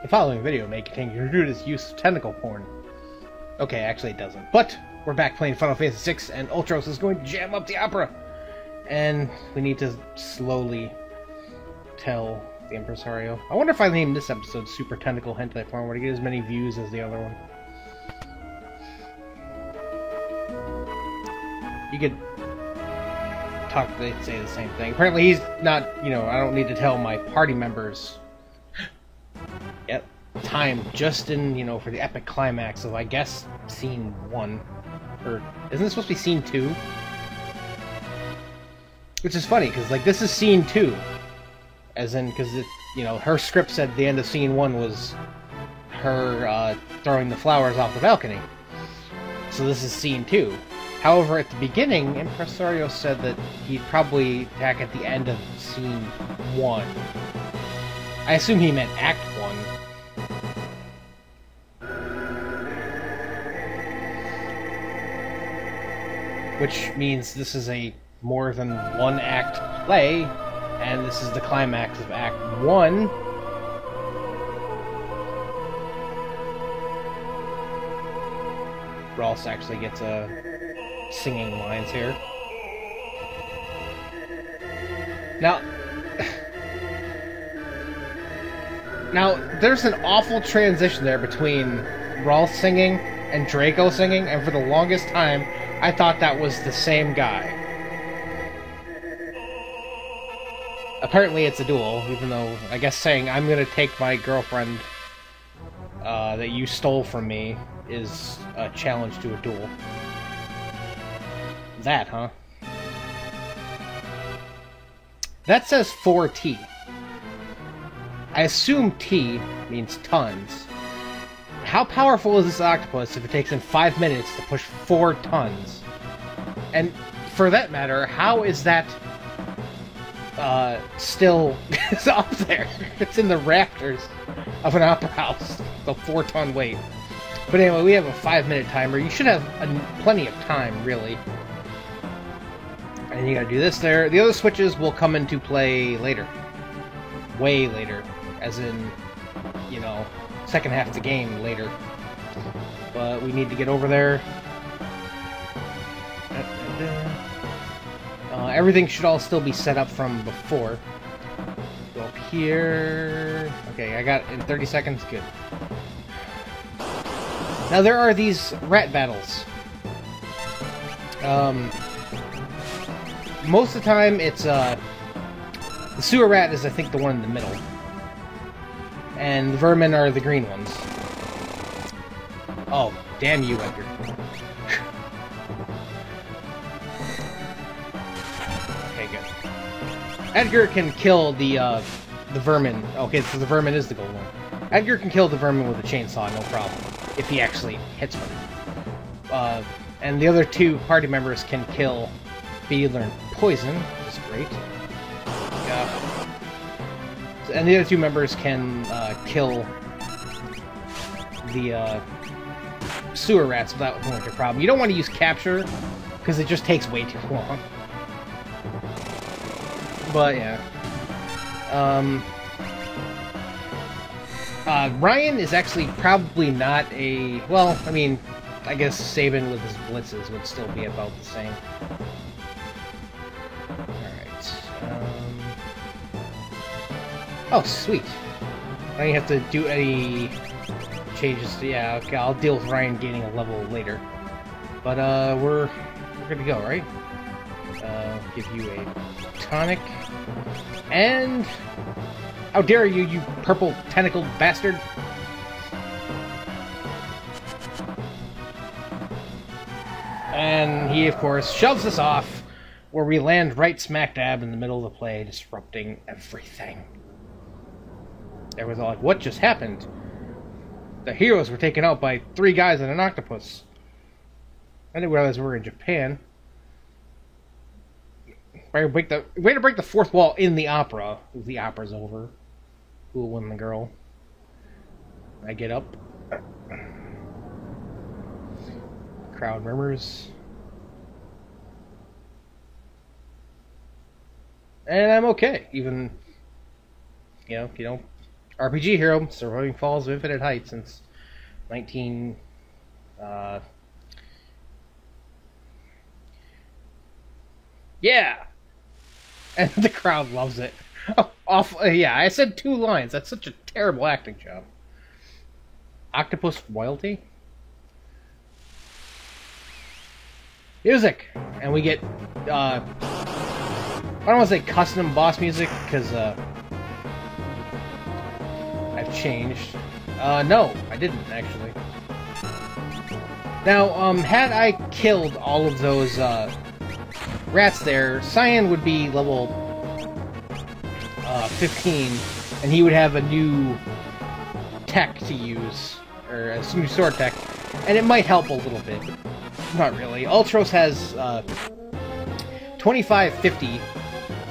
The following video may contain gratuitous use of tentacle porn. Okay, actually it doesn't. But we're back playing Final Fantasy VI, and Ultros is going to jam up the opera. And we need to slowly tell the impresario. I wonder if I name this episode Super Tentacle Hentai Porn, would it get as many views as the other one? You could talk, they'd say the same thing. Apparently he's not, I don't need to tell my party members. Yep, time just in, for the epic climax of, I guess, scene 1. Or, isn't this supposed to be scene 2? Which is funny, because, this is scene 2. As in, because, her script said the end of scene 1 was her, throwing the flowers off the balcony. So this is scene 2. However, at the beginning, Impresario said that he'd probably attack at the end of scene 1. I assume he meant Act 1. Which means this is a more than one act play, and this is the climax of Act 1. Ross actually gets singing lines here. Now, there's an awful transition there between Rolf singing and Draco singing, and for the longest time, I thought that was the same guy. Apparently it's a duel, even though, I guess saying, I'm gonna take my girlfriend that you stole from me is a challenge to a duel. That, huh? That says 4T. I assume T means tons. How powerful is this octopus if it takes him 5 minutes to push 4 tons? And for that matter, how is that still up there? It's in the rafters of an opera house, the 4-ton weight. But anyway, we have a 5-minute timer. You should have plenty of time, really. And you gotta do this there. The other switches will come into play later. Way later. As in, second half of the game later. But we need to get over there. Everything should all still be set up from before. Go up here. Okay, I got it in 30 seconds. Good. Now there are these rat battles. Most of the time it's the sewer rat is, I think, the one in the middle. And the vermin are the green ones. Oh, damn you, Edgar. Okay, good. Edgar can kill the vermin. Okay, so the vermin is the gold one. Edgar can kill the vermin with a chainsaw, no problem. If he actually hits one. And the other 2 party members can kill Beedler and Poison, which is great. And the other 2 members can kill the sewer rats without too much of a problem. You don't want to use capture, because it just takes way too long. But, yeah. Ryan is actually probably not a... Well, I mean, I guess Sabin with his blitzes would still be about the same. Oh, sweet. I don't have to do any changes to... Yeah, okay, I'll deal with Ryan gaining a level later. But, we're good to go, right? Give you a tonic. And... How dare you, you purple tentacled bastard! And he, of course, shoves us off, where we land right smack dab in the middle of the play, disrupting everything. Everyone's all like, what just happened? The heroes were taken out by 3 guys and an octopus. I didn't realize we were in Japan. Way to break the 4th wall in the opera. The opera's over. Who will win the girl? I get up. Crowd murmurs. And I'm okay. Even, if you don't RPG hero, surviving falls of Infinite Height since 19... yeah! And the crowd loves it. Oh, yeah, I said 2 lines. That's such a terrible acting job. Octopus royalty? Music! And we get, I don't want to say custom boss music, because, I've changed. No, I didn't, actually. Now, had I killed all of those, rats there, Cyan would be level, 15, and he would have a new tech to use, or a new sword tech, and it might help a little bit. Not really. Ultros has 2550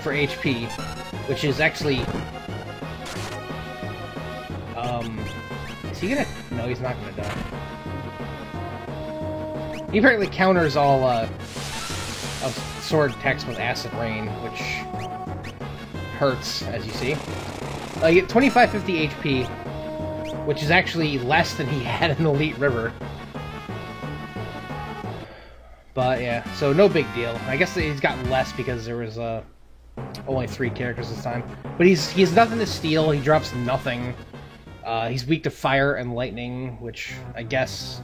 for HP, which is actually... is he gonna... No, he's not gonna die. He apparently counters all of sword techs with Acid Rain, which hurts, as you see. I get 2550 HP, which is actually less than he had in Elite River. But yeah, so no big deal. I guess he's got less because there was only 3 characters this time. But he's nothing to steal. He drops nothing. He's weak to fire and lightning, which I guess...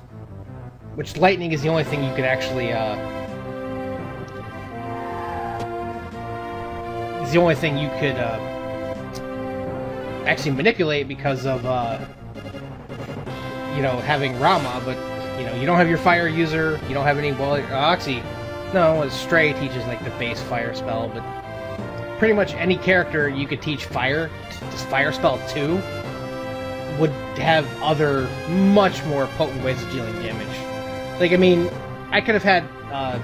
Which lightning is the only thing you could actually... is the only thing you could actually manipulate because of you know, having Rama, but you know, you don't have your fire user, you don't have any... Well, Oxy, no, Stray teaches, like, the base fire spell, but pretty much any character you could teach fire, just fire spell 2, would have other, much more potent ways of dealing damage. Like, I mean, I could have had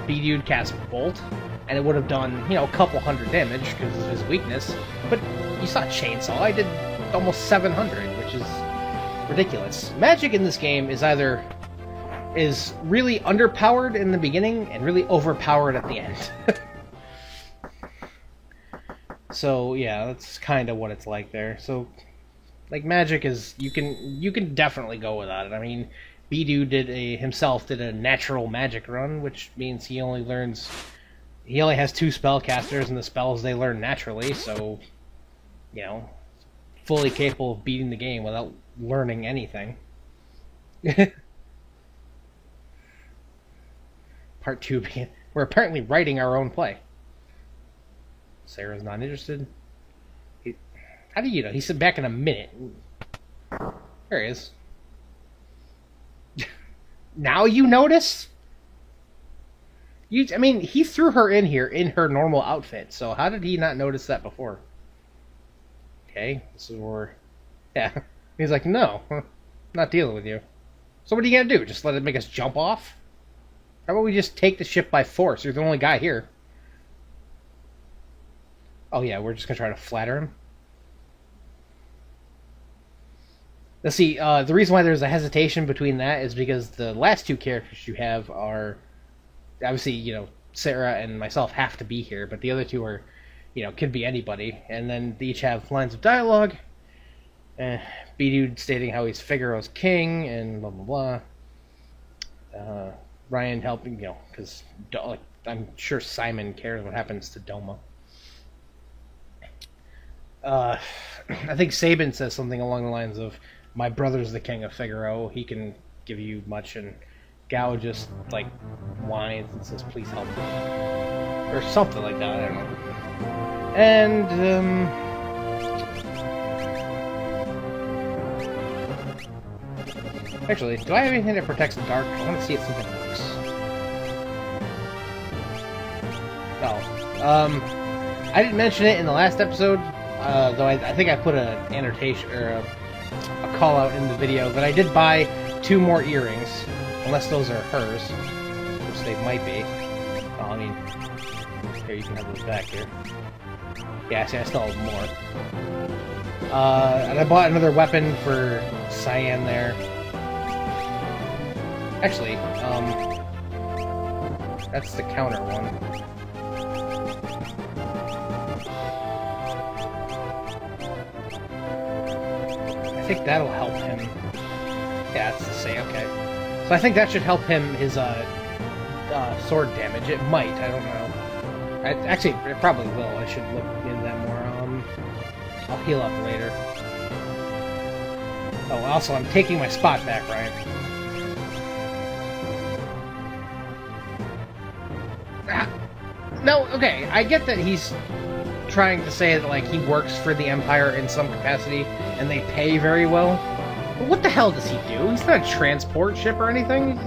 B-Dude cast Bolt, and it would have done, you know, a couple hundred damage, because of his weakness, but you saw Chainsaw, I did almost 700, which is ridiculous. Magic in this game is either... is really underpowered in the beginning and really overpowered at the end. So yeah, that's kind of what it's like there. So, like, magic is, you can definitely go without it. I mean, B-Dude himself did a natural magic run, which means he only has 2 spellcasters, and the spells they learn naturally. So, you know, fully capable of beating the game without learning anything. Part 2 being... We're apparently writing our own play. Sarah's not interested. How do you know? He said back in a minute. There he is. Now you notice? I mean, he threw her in here in her normal outfit, so how did he not notice that before? Okay, this is where... Yeah. He's like, no, not dealing with you. So what are you gonna do? Just let it make us jump off? How about we just take the ship by force? You're the only guy here. Oh yeah, we're just gonna try to flatter him. Let's see, the reason why there's a hesitation between that is because the last 2 characters you have are... Obviously, you know, Sarah and myself have to be here, but the other 2 are, you know, could be anybody. And then they each have lines of dialogue. B-Dude stating how he's Figaro's king, and blah blah blah. Ryan helping, you know, because like, I'm sure Simon cares what happens to Doma. I think Sabin says something along the lines of, "My brother's the king of Figaro. He can give you much," and Gao just like whines and says, "Please help me," or something like that. I don't know. And actually, do I have anything that protects the dark? I want to see if something works. No. I didn't mention it in the last episode, though I think I put an annotation, or a call out in the video, that I did buy 2 more earrings, unless those are hers, which they might be. Oh, I mean, here, you can have those back here. Yeah, see, I still have more. And I bought another weapon for Cyan there. Actually, that's the counter one. think that'll help him. Yeah, it's the same. Okay. So I think that should help him his sword damage. It might. I don't know. Actually, it probably will. I should look into that more. I'll heal up later. Oh, also, I'm taking my spot back, Ryan. No, okay, I get that he's trying to say that, like, he works for the Empire in some capacity, and they pay very well. But what the hell does he do? He's not a transport ship or anything.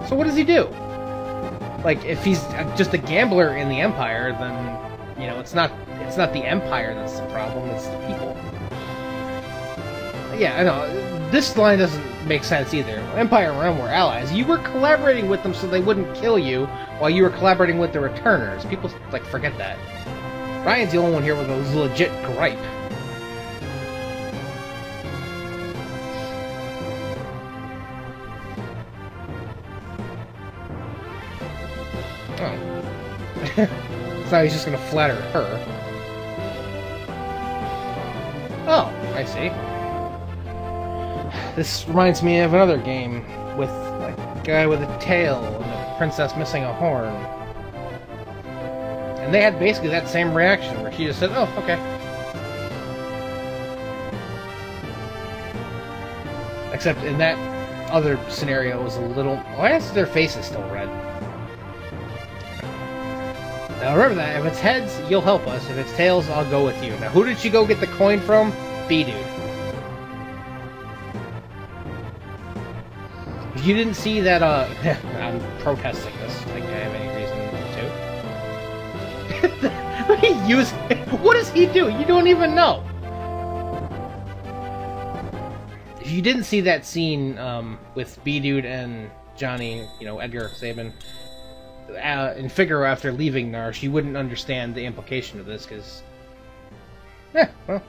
So what does he do? Like, if he's just a gambler in the Empire, then, you know, it's not the Empire that's the problem, it's the people. Yeah, I know. This line doesn't make sense either. Empire and Realm were allies. You were collaborating with them so they wouldn't kill you while you were collaborating with the Returners. People, like, forget that. Ryan's the only one here with a legit gripe. Oh. So he's just gonna flatter her. Oh, I see. This reminds me of another game with a guy with a tail and a princess missing a horn. And they had basically that same reaction where she just said, oh, okay. Except in that other scenario it was a little... Why is their faces still red? Now remember that, if it's heads, you'll help us. If it's tails, I'll go with you. Now who did she go get the coin from? B-Dude. If you didn't see that, I'm protesting this. I think I have any reason to. What does he do? You don't even know! If you didn't see that scene, with B-Dude and Johnny, you know, Edgar Sabin, in Figaro after leaving Narshe, you wouldn't understand the implication of this, because... well...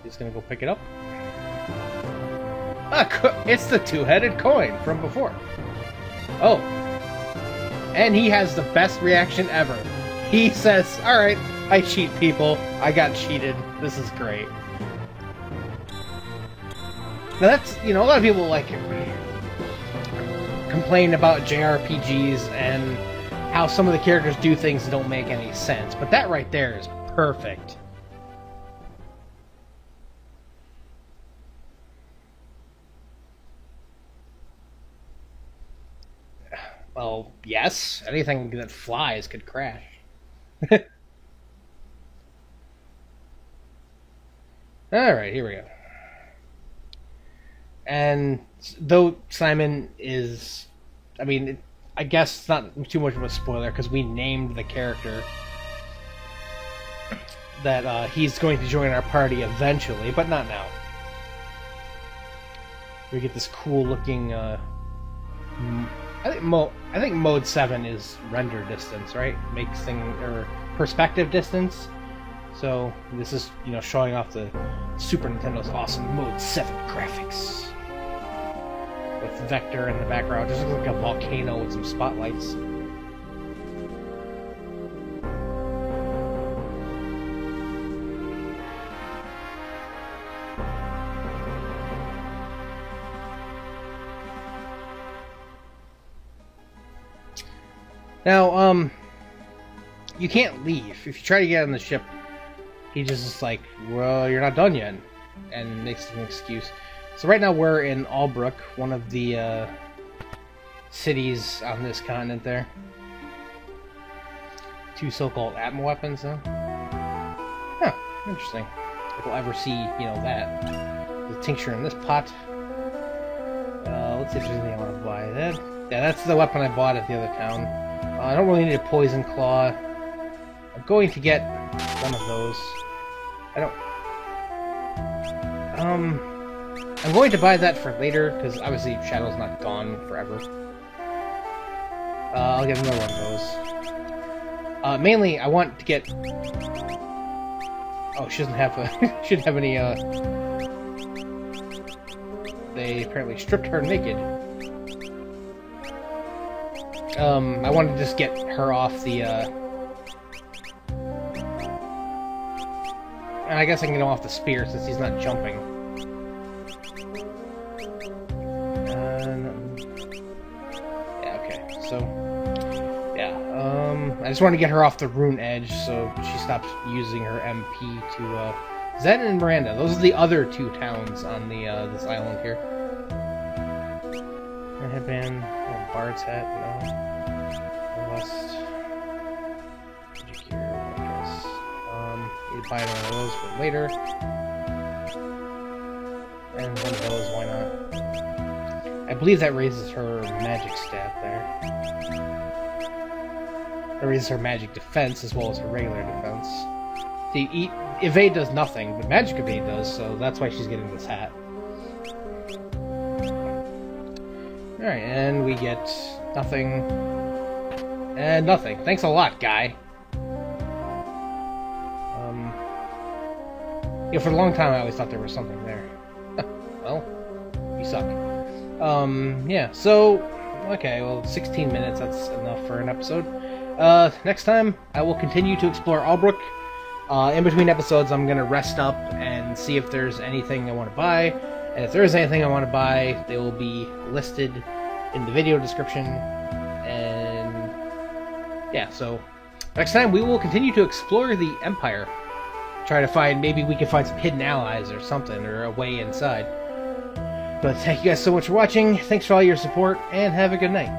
He's gonna go pick it up. It's the two-headed coin from before. Oh. And he has the best reaction ever. He says, alright, I cheat people. I got cheated. This is great. Now that's, you know, a lot of people like complain about JRPGs and how some of the characters do things that don't make any sense. But that right there is perfect. Well, yes. Anything that flies could crash. Alright, here we go. And though Simon is... I mean, I guess it's not too much of a spoiler, because we named the character that he's going to join our party eventually, but not now. We get this cool-looking... I think mode 7 is render distance, right? Makes thing or perspective distance. So this is, you know, showing off the Super Nintendo's awesome mode 7 graphics with Vector in the background. Just looks like a volcano with some spotlights. Now, you can't leave. If you try to get on the ship, he just is like, well, you're not done yet, and makes an excuse. So right now we're in Albrook, one of the cities on this continent there. 2 so-called Atma weapons, huh? Huh, interesting. If we'll ever see, you know, that. The tincture in this pot. Let's see if there's anything I want to buy. Yeah, that's the weapon I bought at the other town. I don't really need a poison claw. I'm going to get one of those. I'm going to buy that for later, because obviously Shadow's not gone forever. I'll get another one of those. Mainly, I want to get... Oh, she doesn't have a... she didn't have any, They apparently stripped her naked. I wanted to just get her off the, And I guess I can get him off the spear since he's not jumping. Yeah, okay. So, yeah. I just want to get her off the Rune Edge so she stops using her MP to, Zen and Miranda. Those are the other two towns on the, this island here. A headband, a bard's hat, no. West. Dress. You buy one of those for later. And one of those, why not? I believe that raises her magic stat there. That raises her magic defense as well as her regular defense. The evade does nothing, but magic evade does, so that's why she's getting this hat. Alright, and we get nothing. And nothing. Thanks a lot, guy. Yeah, for a long time I always thought there was something there. Well, you suck. Yeah, so, okay, well, 16 minutes, that's enough for an episode. Next time, I will continue to explore Albrook. In between episodes, I'm gonna rest up and see if there's anything I want to buy. And if there is anything I want to buy, they will be listed in the video description. And, yeah, so, next time we will continue to explore the Empire. Try to find, maybe we can find some hidden allies or something, or a way inside. But thank you guys so much for watching, thanks for all your support, and have a good night.